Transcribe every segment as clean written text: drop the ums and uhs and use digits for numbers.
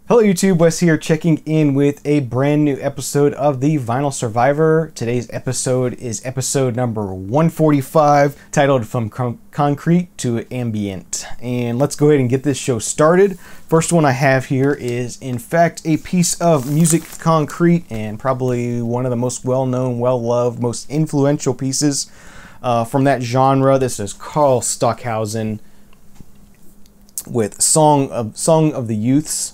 Hello YouTube, Wes here, checking in with a brand new episode of the Vinyl Survivor. Today's episode is episode number 145, titled From Concrete to Ambient. And let's go ahead and get this show started. First one I have here is, in fact, a piece of music concrete, and probably one of the most well-known, well-loved, most influential pieces from that genre. This is Carl Stockhausen with Song of the Youths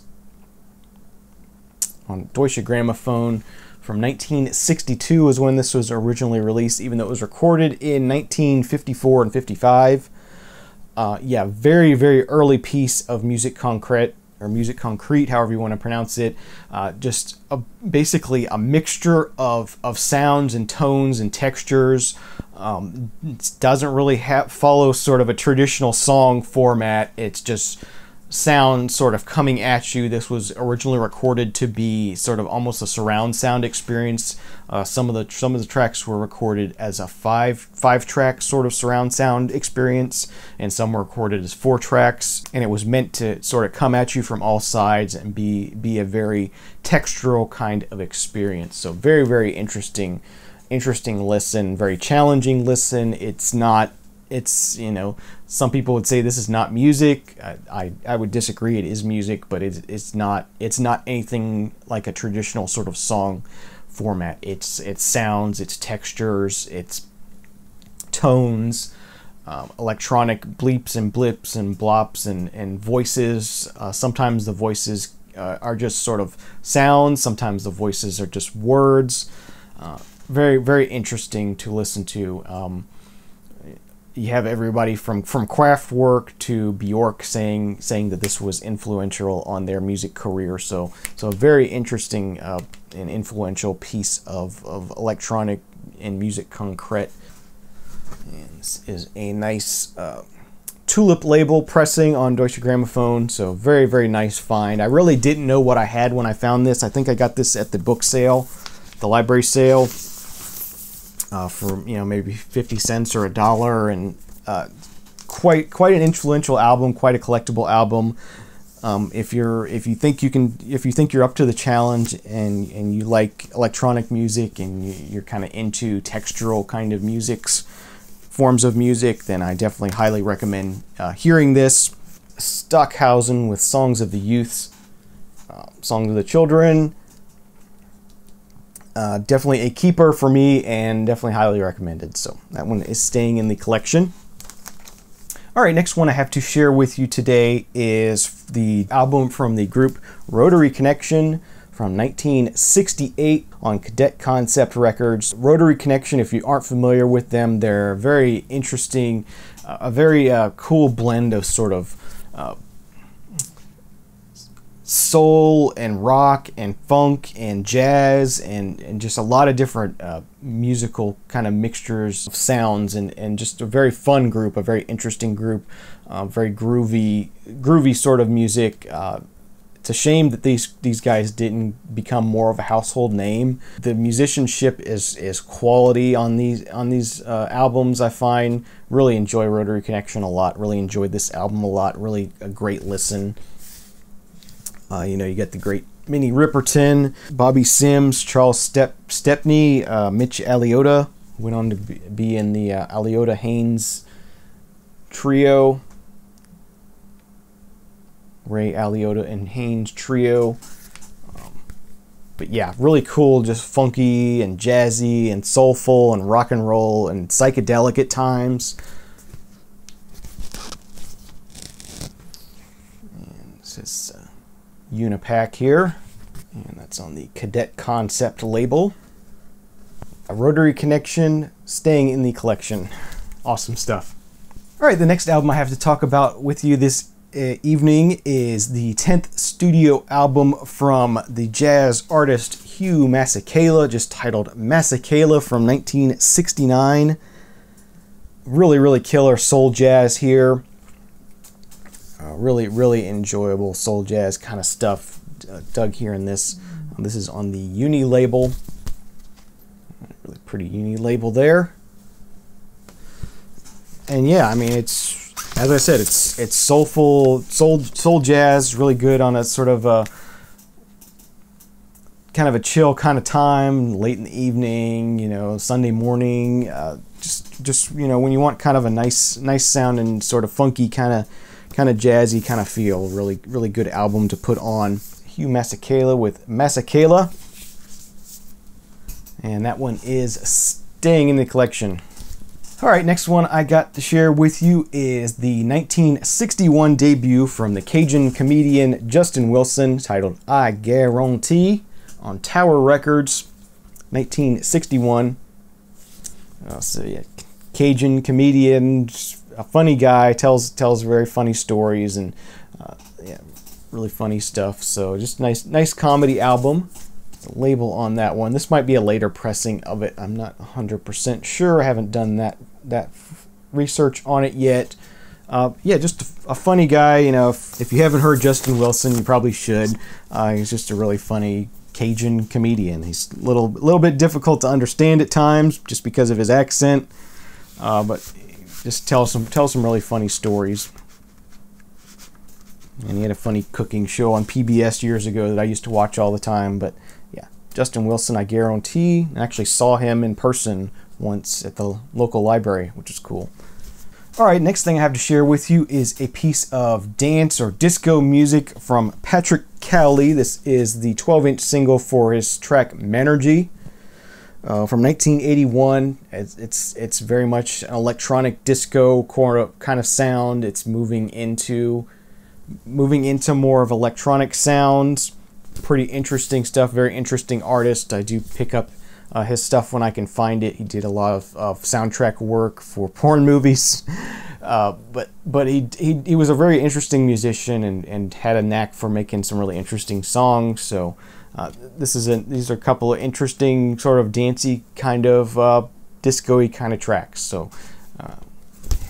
on Deutsche Grammophon from 1962 is when this was originally released, even though it was recorded in 1954 and 55. Yeah, very, very early piece of music concrete, or music concrete, however you want to pronounce it. Basically a mixture of sounds and tones and textures. It doesn't really follow sort of a traditional song format. It's just sound sort of coming at you. This was originally recorded to be sort of almost a surround sound experience. Some of the tracks were recorded as a five track sort of surround sound experience, and some were recorded as 4 tracks, and it was meant to sort of come at you from all sides and be a very textural kind of experience. So very, very interesting listen, very challenging listen. It's, you know, some people would say this is not music. I would disagree. It is music, but it's not anything like a traditional sort of song format. It's sounds, it's textures, it's tones, electronic bleeps and blips and blops and voices. Sometimes the voices are just sort of sounds. Sometimes the voices are just words. Very, very interesting to listen to. You have everybody from Kraftwerk to Bjork saying that this was influential on their music career. So a very interesting and influential piece of electronic and music concrete. And this is a nice tulip label pressing on Deutsche Grammophon. So very, very nice find. I really didn't know what I had when I found this. I think I got this at the book sale, the library sale. For, you know, maybe 50 cents or $1, and quite an influential album, quite a collectible album. If you think you're up to the challenge and you like electronic music and you're kind of into textural kind of forms of music, then I definitely highly recommend hearing this. Stockhausen with Songs of the Youths, Songs of the Children. Definitely a keeper for me, and definitely highly recommended. So that one is staying in the collection. All right, next one I have to share with you today is the album from the group Rotary Connection from 1968 on Cadet Concept Records. Rotary Connection, if you aren't familiar with them, they're very interesting, a very cool blend of sort of soul and rock and funk and jazz and just a lot of different musical kind of mixtures of sounds, and just a very fun group, a very interesting group, very groovy sort of music. It's a shame that these guys didn't become more of a household name. The musicianship is quality on these albums. I find really enjoy Rotary Connection a lot. Really enjoyed this album a lot. Really a great listen. You know, you get the great Minnie Riperton, Bobby Sims, Charles Stepney, Mitch Aliotta went on to be in the Aliotta-Haynes trio. Ray Aliotta and Haynes trio. But yeah, really cool, just funky and jazzy and soulful and rock and roll and psychedelic at times. And this is Unipack here, and that's on the Cadet Concept label. A Rotary Connection staying in the collection. Awesome stuff. All right, the next album I have to talk about with you this evening is the 10th studio album from the jazz artist Hugh Masekela, just titled Masekela from 1969. Really, really killer soul jazz here. Really, really enjoyable soul jazz kind of stuff dug here in this. This is on the Uni label. Really pretty Uni label there. And yeah, I mean, it's, as I said, it's soulful, soul jazz, really good on a sort of kind of a chill kind of time, late in the evening, you know, Sunday morning. Just you know, when you want kind of a nice sound and sort of funky kind of jazzy kind of feel. Really good album to put on. Hugh Masekela with Masekela, and that one is staying in the collection. All right, next one I got to share with you is the 1961 debut from the Cajun comedian Justin Wilson, titled I Guarantee, on Tower Records, 1961. So yeah, Cajun comedian, a funny guy, tells very funny stories, and yeah, really funny stuff. So just nice comedy album. The label on that one. This might be a later pressing of it. I'm not 100% sure. I haven't done that research on it yet. Yeah, just a funny guy. You know, if you haven't heard Justin Wilson, you probably should. He's just a really funny Cajun comedian. He's a little bit difficult to understand at times just because of his accent, but just tells some really funny stories. And he had a funny cooking show on PBS years ago that I used to watch all the time. But yeah, Justin Wilson, I Guarantee. I actually saw him in person once at the local library, which is cool. All right, next thing I have to share with you is a piece of dance or disco music from Patrick Cali. This is the 12-inch single for his track Manergy from 1981. It's very much an electronic disco kind of sound. It's moving into more of electronic sounds. Pretty interesting stuff, very interesting artist. I do pick up his stuff when I can find it. He did a lot of soundtrack work for porn movies, but he was a very interesting musician and had a knack for making some really interesting songs. So these are a couple of interesting sort of dancey kind of disco-y kind of tracks. So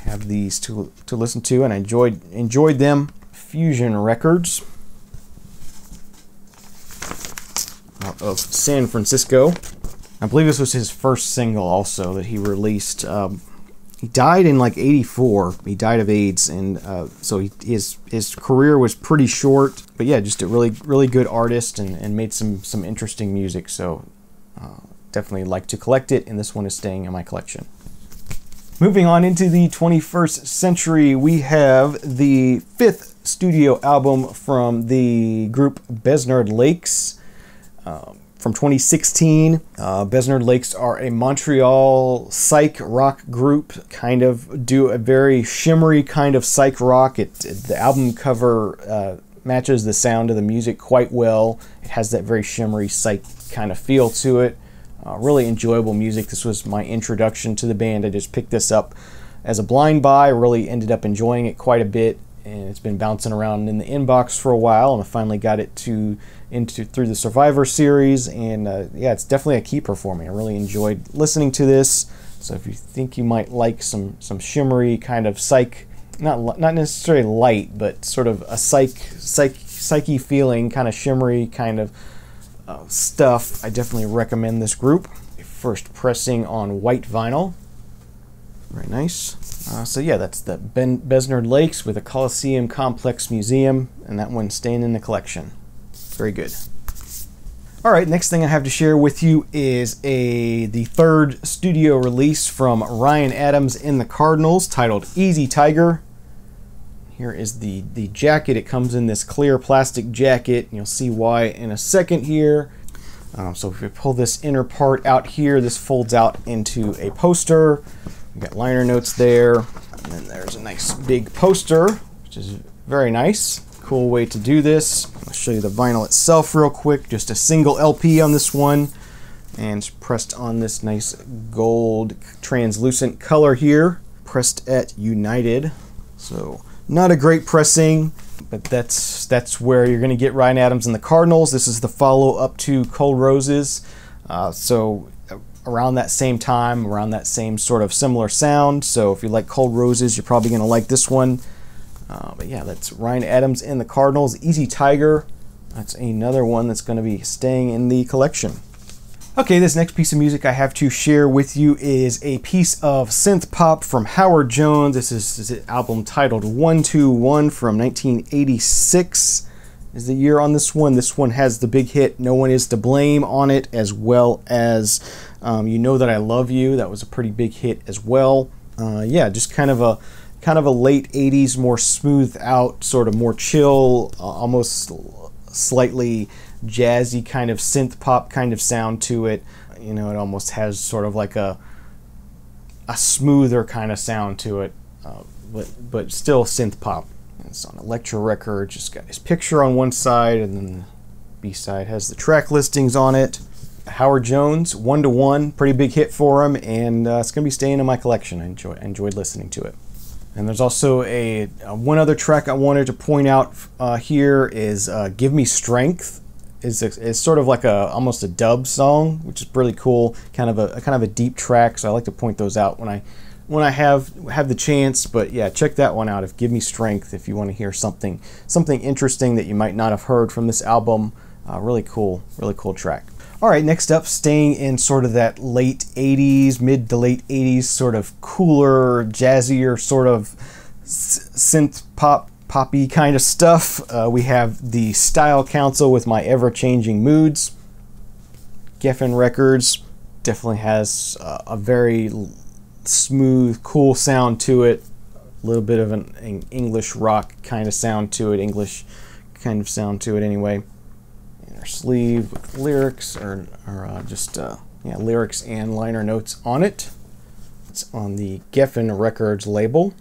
have these to listen to, and I enjoyed them. Fusion Records out of San Francisco. I believe this was his first single also that he released. He died in like '84. He died of AIDS, and so his career was pretty short. But yeah, just a really good artist and made some interesting music. So definitely like to collect it, and this one is staying in my collection. Moving on into the 21st century, we have the 5th studio album from the group Besnard Lakes from 2016. Besnard Lakes are a Montreal psych rock group, kind of do a very shimmery kind of psych rock. The album cover matches the sound of the music quite well. It has that very shimmery psych kind of feel to it. Really enjoyable music. This was my introduction to the band. I just picked this up as a blind buy. Really ended up enjoying it quite a bit, and it's been bouncing around in the inbox for a while, and I finally got it through the Survivor series, and yeah, it's definitely a keeper for me. I really enjoyed listening to this. So if you think you might like some shimmery kind of psych, not necessarily light, but sort of a psyche feeling, kind of shimmery kind of stuff, I definitely recommend this group. First pressing on white vinyl. Very nice. So yeah, that's the Besnard Lakes with a Coliseum Complex Museum, and that one's staying in the collection. Very good. All right, next thing I have to share with you is the third studio release from Ryan Adams in the Cardinals, titled Easy Tiger. Here is the jacket. It comes in this clear plastic jacket, and you'll see why in a second here. So if you pull this inner part out here, this folds out into a poster. We've got liner notes there, and then there's a nice big poster, which is very nice. Cool way to do this. I'll show you the vinyl itself real quick. Just a single LP on this one, and it's pressed on this nice gold translucent color here, pressed at United. So not a great pressing, but that's where you're going to get Ryan Adams and the Cardinals. This is the follow-up to Cold Roses. So around that same time, around that same sort of similar sound. So if you like Cold Roses, you're probably going to like this one. But yeah, that's Ryan Adams and the Cardinals. Easy Tiger. That's another one that's going to be staying in the collection. Okay, this next piece of music I have to share with you is a piece of synth pop from Howard Jones. This is an album titled 121 from 1986. is the year on this one. This one has the big hit No One Is to Blame on it, as well as You Know That I Love You. That was a pretty big hit as well. Yeah, just kind of a late 80s, more smooth out, sort of more chill, almost slightly jazzy kind of synth pop kind of sound to it. You know, it almost has sort of like a smoother kind of sound to it, but still synth pop. It's on Elektra Record. Just got his picture on one side, and then the B-side has the track listings on it. Howard Jones, 1 to 1, pretty big hit for him, and it's going to be staying in my collection. I enjoyed listening to it. And there's also one other track I wanted to point out here is Give Me Strength. Is sort of like almost a dub song, which is really cool. Kind of a deep track, so I like to point those out when I have the chance. But yeah, check that one out. Give Me Strength if you want to hear something interesting that you might not have heard from this album. Really cool track. All right, next up, staying in sort of that late 80s, mid to late 80s, sort of cooler, jazzier, sort of synth poppy kind of stuff. We have the Style Council with My Ever-Changing Moods. Geffen Records definitely has a very smooth, cool sound to it. A little bit of an English rock kind of sound to it, English kind of sound to it anyway. Sleeve with lyrics or just lyrics and liner notes on it. It's on the Geffen Records label.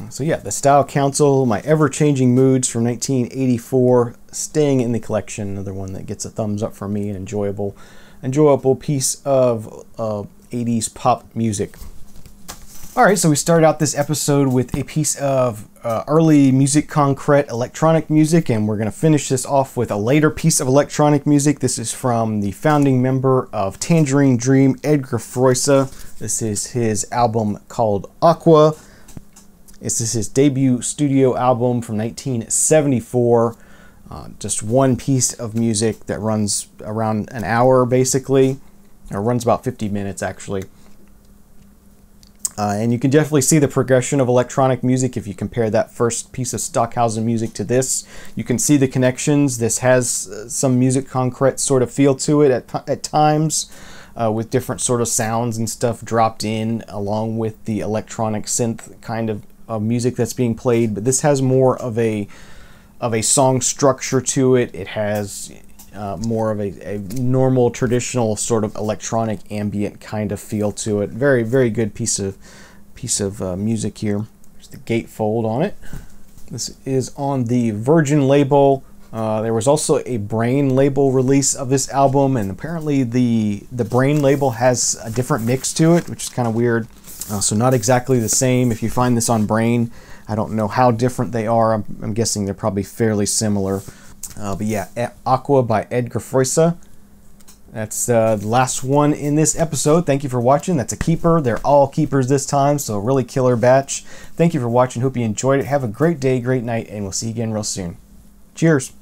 So yeah, the Style Council, My Ever-Changing Moods from 1984, staying in the collection. Another one that gets a thumbs up from me, an enjoyable piece of 80s pop music. All right, so we started out this episode with a piece of early musique concrète electronic music, and we're going to finish this off with a later piece of electronic music. This is from the founding member of Tangerine Dream, Edgar Froese. This is his album called Aqua. This is his debut studio album from 1974. Just one piece of music that runs around an hour, basically, or runs about 50 minutes, actually. And you can definitely see the progression of electronic music if you compare that first piece of Stockhausen music to this. You can see the connections. This has some musique concrète sort of feel to it at times, with different sort of sounds and stuff dropped in along with the electronic synth kind of music that's being played. But this has more of a song structure to it. It has more of a normal, traditional sort of electronic ambient kind of feel to it. Very, very good piece of music here. There's the gatefold on it. This is on the Virgin label. There was also a Brain label release of this album, and apparently the Brain label has a different mix to it, which is kind of weird. So not exactly the same. If you find this on Brain, I don't know how different they are. I'm guessing they're probably fairly similar. But yeah, Aqua by Edgar Froese. That's the last one in this episode. Thank you for watching. That's a keeper. They're all keepers this time, so really killer batch. Thank you for watching. Hope you enjoyed it. Have a great day, great night, and we'll see you again real soon. Cheers.